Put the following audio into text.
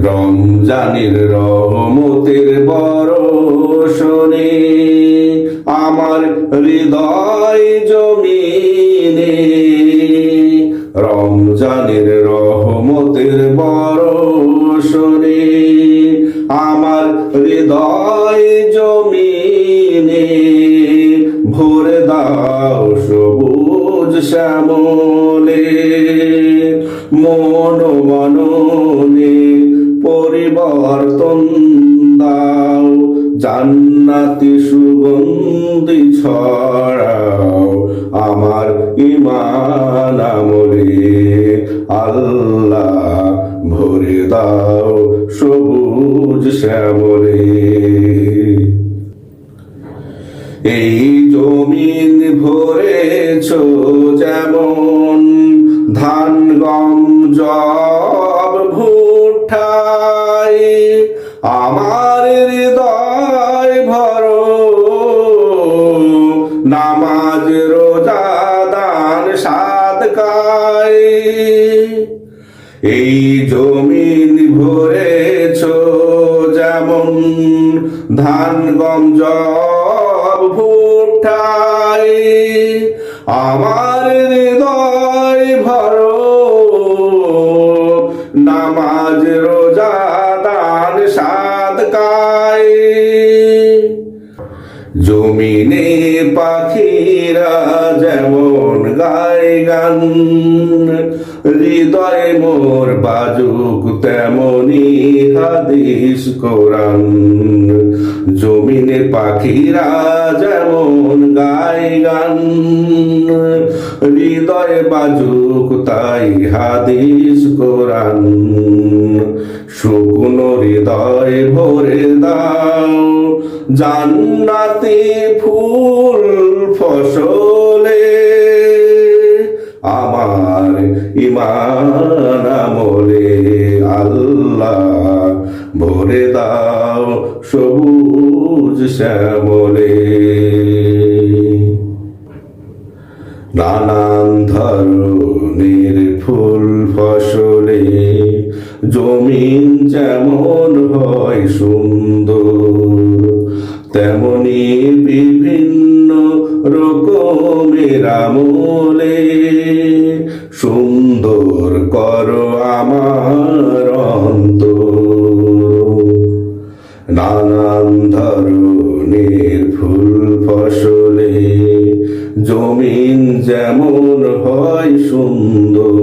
রমজানের রহমতের বরষণে আমার হৃদয় জমিনে, রমজানের রহমতের বরষণে আমার হৃদয় জমিনে, ভরে দাও সবুজ শ্যামলে, মন মননে পরিবর্তন দাও, জান্নাতি সুগন্ধি ছড়াও আমার ঈমান আমলে, আল্লাহ ভরে দাও সবুজ শ্যামলে। এই জমিন ভরেছ যেমন ধান গম যব ভুট্টাই, আমার হৃদয় ভরো নামাজ রোজা দান সাদকাই। এই জমিন ভরেছ যেমন ধান গম যব ভুট্টাই, আমার হৃদয় ভরো নামাজ রোজা দান সাদকাই। জমিনে পাখিরা যেমন গায় গান, হৃদয় মোর বাজুক তেমনি হাদিস কোরআন। জমিনে পাখিরা যেমন গায় গান, হৃদয় বাজুক তাই হাদিস কোরআন। শুকনো হৃদয় ভরে দাও জান্নাতি ফুল ফসলে, আমার ঈমান আমলে, আল্লাহ ভরে দাও সবুজ শ্যামলে। নানান ধরনের ফুল ফসলে জমিন যেমন হয় সুন্দর, তেমনি বিভিন্ন রকমের আমলে সুন্দর করো আমার অন্তর। নানান ধরনের ফুল ফসলে জমিন যেমন হয় সুন্দর,